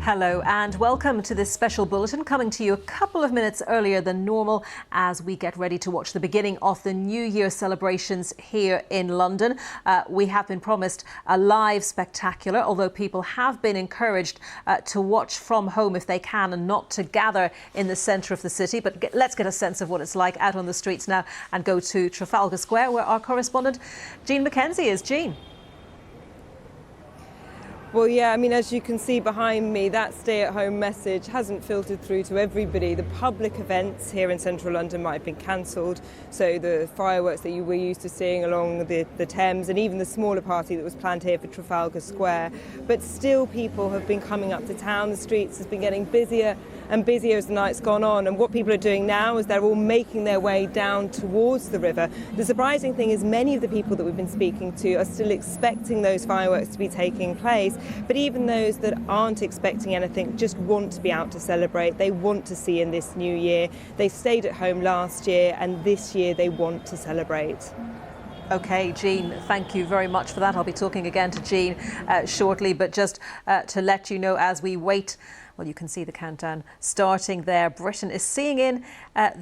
Hello and welcome to this special bulletin coming to you a couple of minutes earlier than normal as we get ready to watch the beginning of the New Year celebrations here in London. We have been promised a live spectacular, although people have been encouraged to watch from home if they can and not to gather in the centre of the city. But let's get a sense of what it's like out on the streets now and go to Trafalgar Square where our correspondent Jean Mackenzie is. Jean. Well, yeah, I mean, as you can see behind me, that stay-at-home message hasn't filtered through to everybody. The public events here in central London might have been cancelled, so the fireworks that you were used to seeing along the Thames and even the smaller party that was planned here for Trafalgar Square. But still people have been coming up to town. The streets have been getting busier and busier as the night's gone on, and what people are doing now is they're all making their way down towards the river. The surprising thing is many of the people that we've been speaking to are still expecting those fireworks to be taking place, but even those that aren't expecting anything just want to be out to celebrate. They want to see in this new year. They stayed at home last year and this year they want to celebrate. OK, Jean, thank you very much for that. I'll be talking again to Jean shortly, but just to let you know as we wait, well, you can see the countdown starting there. Britain is seeing in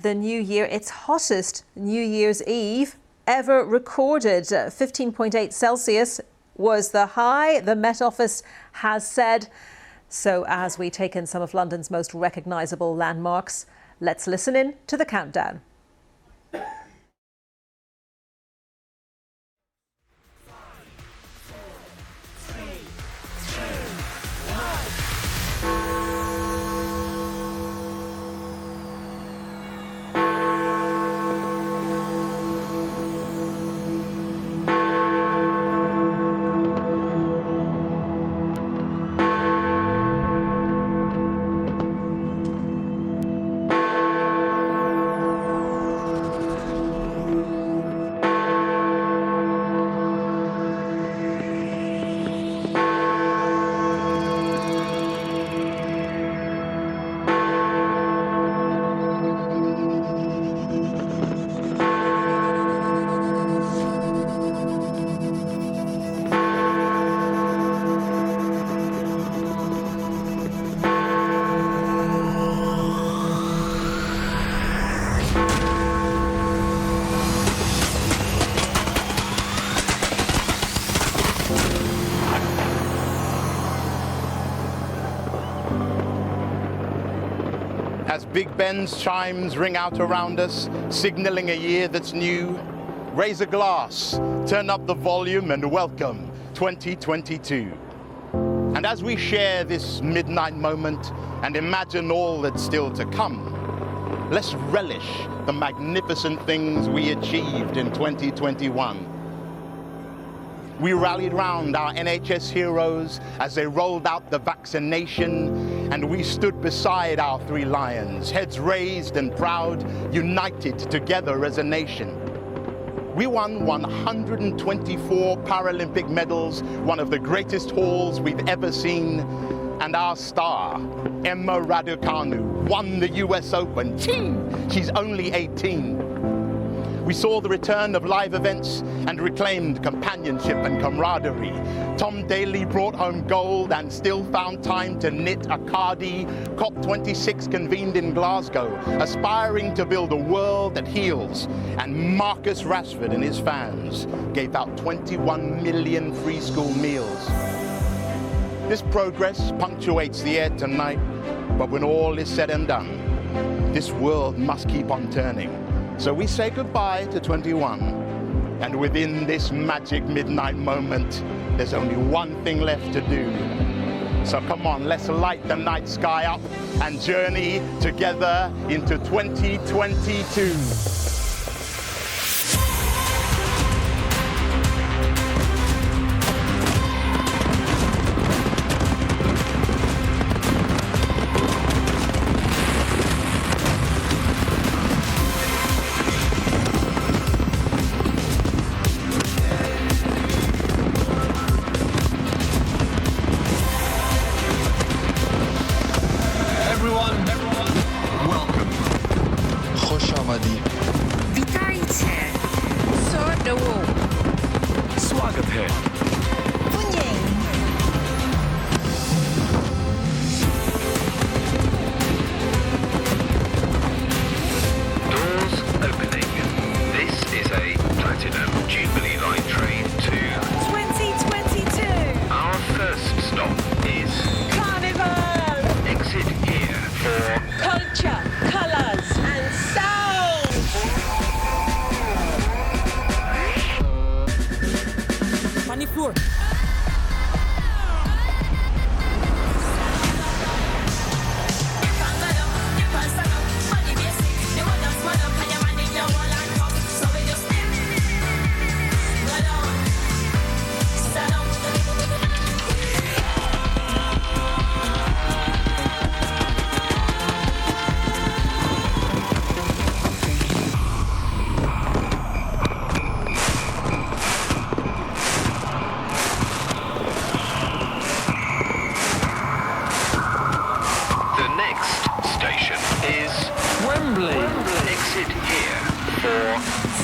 the new year its hottest New Year's Eve ever recorded. 15.8 Celsius was the high, the Met Office has said. So as we take in some of London's most recognisable landmarks, let's listen in to the countdown. As Big Ben's chimes ring out around us, signalling a year that's new, raise a glass, turn up the volume and welcome 2022. And as we share this midnight moment and imagine all that's still to come, let's relish the magnificent things we achieved in 2021. We rallied round our NHS heroes as they rolled out the vaccination, and we stood beside our three lions, heads raised and proud, united together as a nation. We won 124 Paralympic medals, one of the greatest hauls we've ever seen, and our star, Emma Raducanu, won the US Open. She's only 18. We saw the return of live events and reclaimed companionship and camaraderie. Tom Daley brought home gold and still found time to knit a Cardi. COP26 convened in Glasgow, aspiring to build a world that heals. And Marcus Rashford and his fans gave out 21 million free school meals. This progress punctuates the air tonight, but when all is said and done, this world must keep on turning. So we say goodbye to 21, and within this magic midnight moment, there's only one thing left to do. So come on, let's light the night sky up and journey together into 2022. Welcome. خوش آمدید.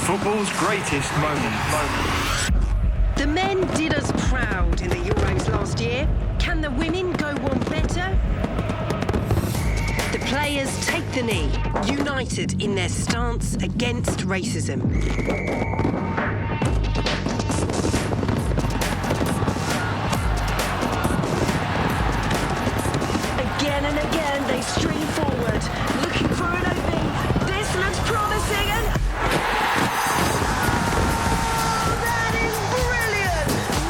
football's greatest moments. The men did us proud in the Euros last year. Can the women go one better? The players take the knee, united in their stance against racism. Again and again they stream forward, looking for an opening. This looks promising and... Oh, that is brilliant!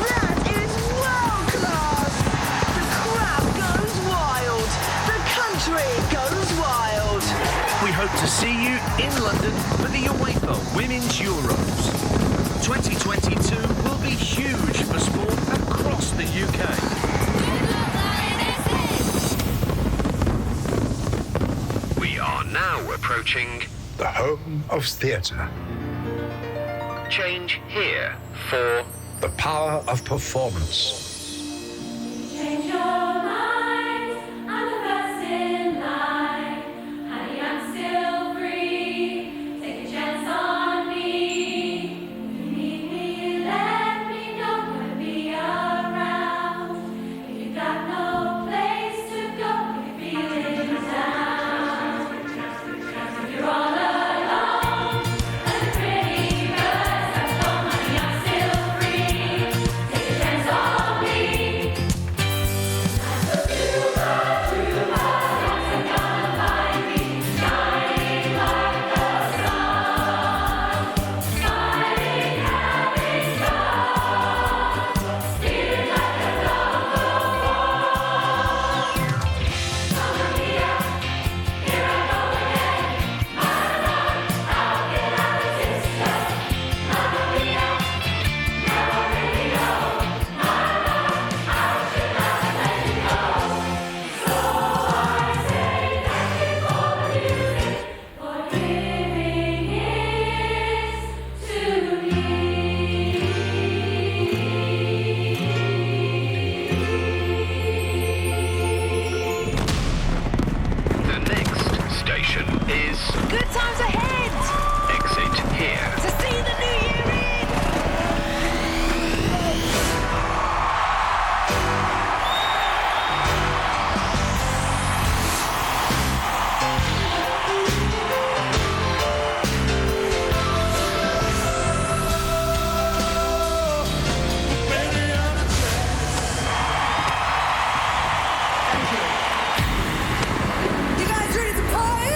That is world class! The crowd goes wild. The country goes wild. We hope to see you in London for the UEFA Women's Euros. 2022 will be huge for sport across the UK. We are now approaching the home of theatre. Change here for The power of performance. Change your mind, I'm the first in line. Honey, I'm still free. Take a chance on me. If you need me, let me know. Gonna be around. If you got no place to go, if you're feeling down. If you're all alone, and the pretty birds have flown, honey, I'm still free. Take a chance on me. the next station is Good times ahead! exit here. To see the new year in! You guys ready to party?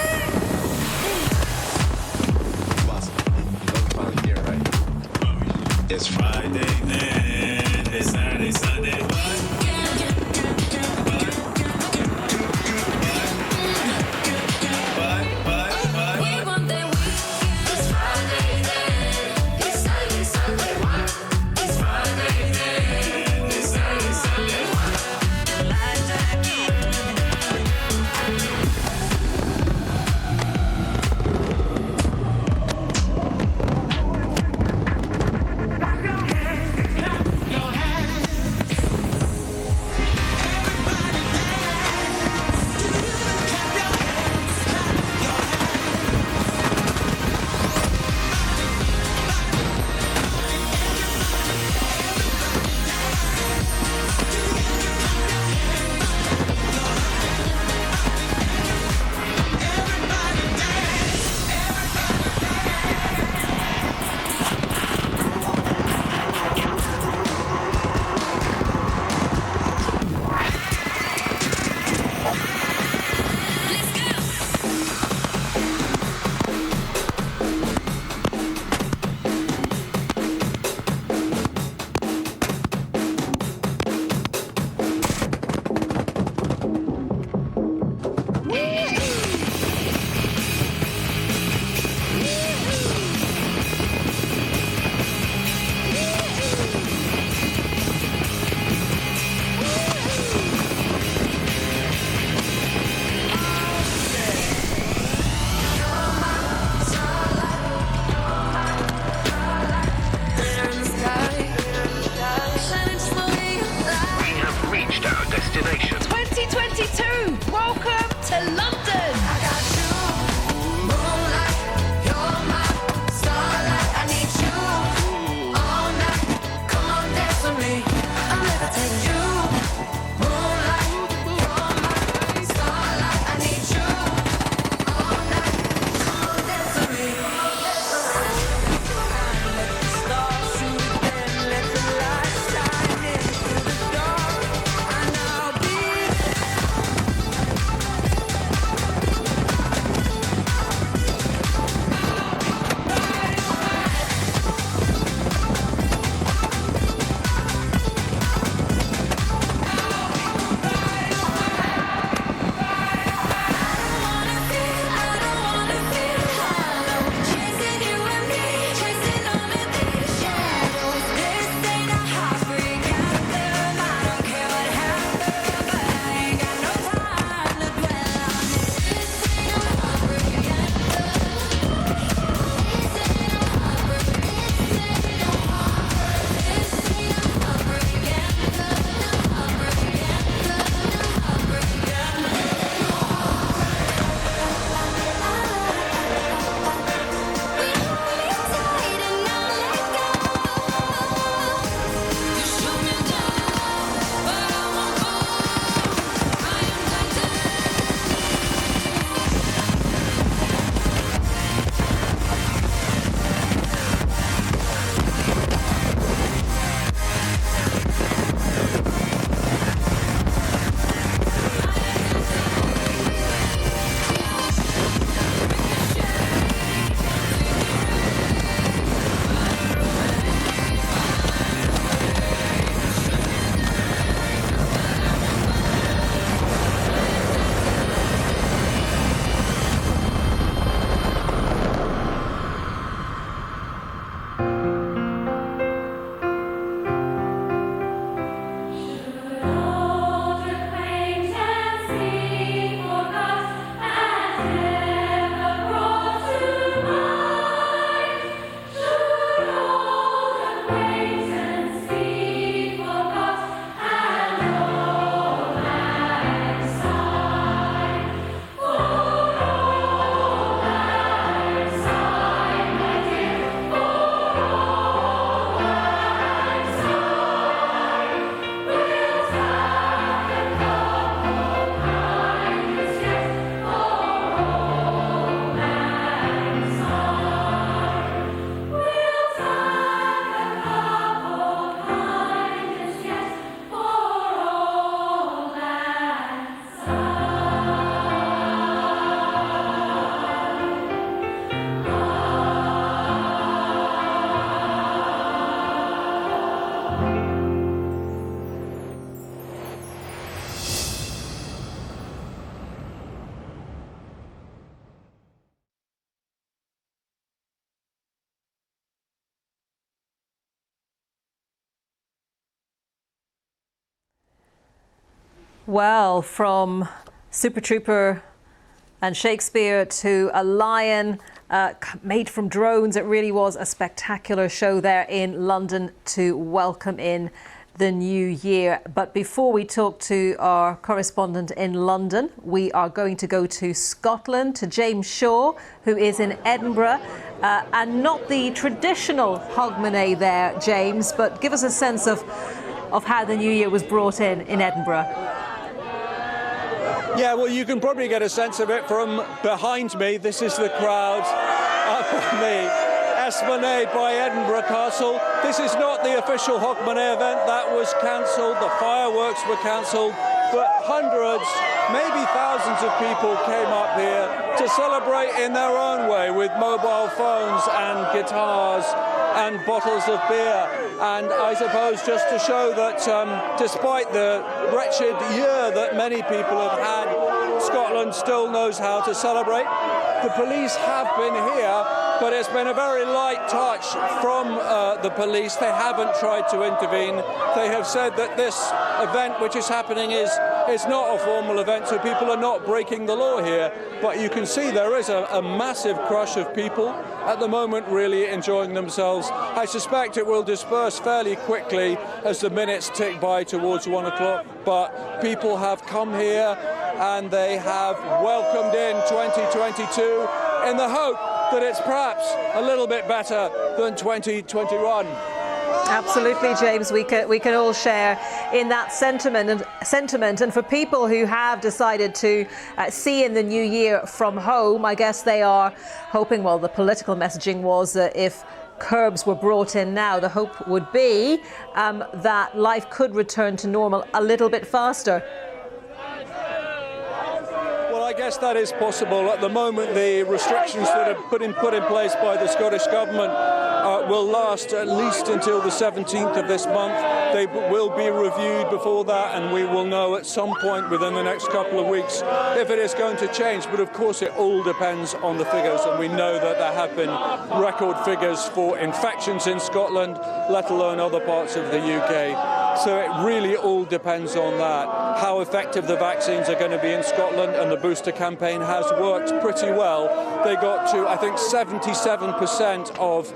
It's Friday then, it's Saturday, Sunday, what? We want that weekend. It's Friday then. It's Saturday, Sunday. What? It's Friday then. It's Saturday, Sunday. What? London! I got you, moonlight, you're my starlight. Well, from Super Trooper and Shakespeare to a lion made from drones, it really was a spectacular show there in London to welcome in the new year. But before we talk to our correspondent in London, we are going to go to Scotland, to James Shaw, who is in Edinburgh, and not the traditional Hogmanay there, James, but give us a sense of how the new year was brought in Edinburgh. Yeah, well, you can probably get a sense of it from behind me. This is the crowd up on the Esplanade by Edinburgh Castle. This is not the official Hogmanay event. That was cancelled. The fireworks were cancelled. But hundreds, maybe thousands of people came up here to celebrate in their own way with mobile phones and guitars and bottles of beer. And I suppose just to show that despite the wretched year that many people have had, Scotland still knows how to celebrate. The police have been here, but it's been a very light touch from the police. They haven't tried to intervene. They have said that this event which is happening is not a formal event, so people are not breaking the law here. But you can see there is a massive crush of people at the moment really enjoying themselves. I suspect it will disperse fairly quickly as the minutes tick by towards 1 o'clock, but people have come here and they have welcomed in 2022 in the hope that it's perhaps a little bit better than 2021. Absolutely, James. We can all share in that sentiment. And for people who have decided to see in the new year from home, I guess they are hoping, well, the political messaging was that if curbs were brought in now, the hope would be that life could return to normal a little bit faster. I guess that is possible. At the moment, the restrictions that are put in place by the Scottish Government will last at least until the 17th of this month. They will be reviewed before that, and we will know at some point within the next couple of weeks if it is going to change. But of course, it all depends on the figures, and we know that there have been record figures for infections in Scotland, let alone other parts of the UK. So it really all depends on that, how effective the vaccines are going to be in Scotland, and the booster campaign has worked pretty well. They got to, I think, 77% of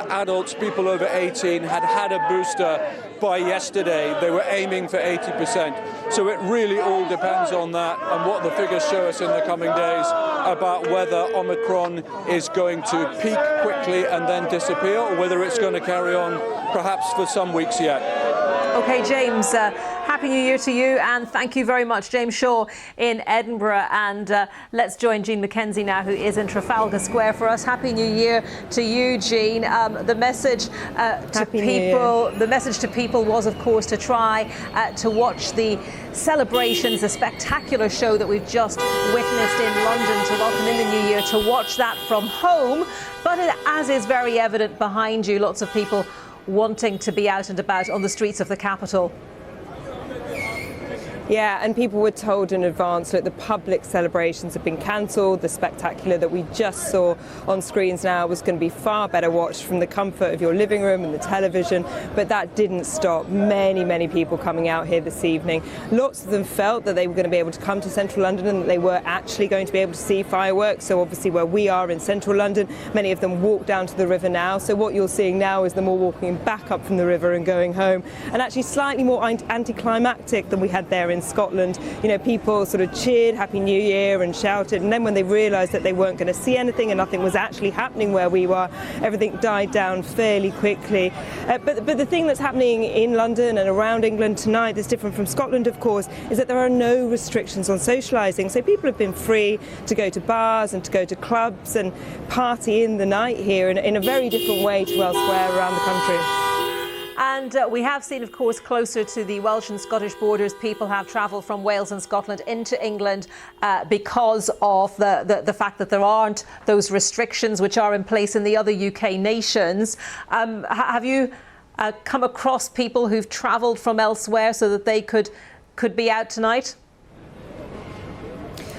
adults, people over 18, had a booster by yesterday. They were aiming for 80%. So it really all depends on that and what the figures show us in the coming days about whether Omicron is going to peak quickly and then disappear, or whether it's going to carry on perhaps for some weeks yet. OK, James, Happy New Year to you, and thank you very much. James Shaw in Edinburgh. And let's join Jean McKenzie now, who is in Trafalgar Square for us. Happy New Year to you, Jean. The message to people was, of course, to try to watch the celebrations, the spectacular show that we've just witnessed in London to welcome in the new year, to watch that from home. But as is very evident behind you, lots of people wanting to be out and about on the streets of the capital. Yeah, and people were told in advance that the public celebrations have been cancelled. The spectacular that we just saw on screens now was going to be far better watched from the comfort of your living room and the television, but that didn't stop many people coming out here this evening. Lots of them felt that they were going to be able to come to central London and that they were actually going to be able to see fireworks. So obviously where we are in central London, many of them walk down to the river now. So what you're seeing now is them all walking back up from the river and going home, and actually slightly more anticlimactic than we had there in Scotland. You know, people sort of cheered Happy New Year and shouted, and then when they realised that they weren't going to see anything and nothing was actually happening where we were, everything died down fairly quickly. But the thing that's happening in London and around England tonight that's different from Scotland, of course, is that there are no restrictions on socialising. So people have been free to go to bars and to go to clubs and party in the night here in a very different way to elsewhere around the country. And we have seen, of course, closer to the Welsh and Scottish borders, people have travelled from Wales and Scotland into England because of the fact that there aren't those restrictions which are in place in the other UK nations. Have you come across people who've travelled from elsewhere so that they could be out tonight?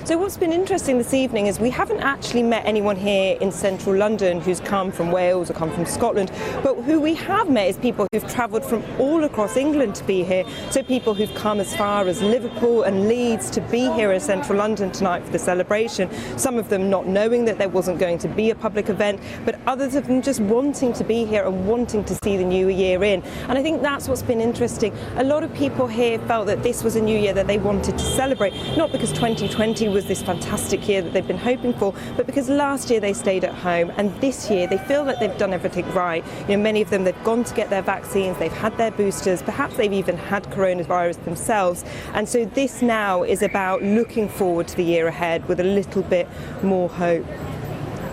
So what's been interesting this evening is we haven't actually met anyone here in central London who's come from Wales or come from Scotland, but who we have met is people who've travelled from all across England to be here. So people who've come as far as Liverpool and Leeds to be here in central London tonight for the celebration. Some of them not knowing that there wasn't going to be a public event, but others of them just wanting to be here and wanting to see the new year in. And I think that's what's been interesting. A lot of people here felt that this was a new year that they wanted to celebrate, not because 2020 was this fantastic year that they've been hoping for, but because last year they stayed at home, and this year they feel that they've done everything right. You know, many of them, they've gone to get their vaccines, they've had their boosters, perhaps they've even had coronavirus themselves, and so this now is about looking forward to the year ahead with a little bit more hope.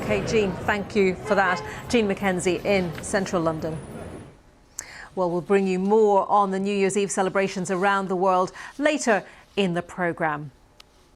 OK, Jean, thank you for that. Jean Mackenzie in central London. Well, we'll bring you more on the New Year's Eve celebrations around the world later in the programme.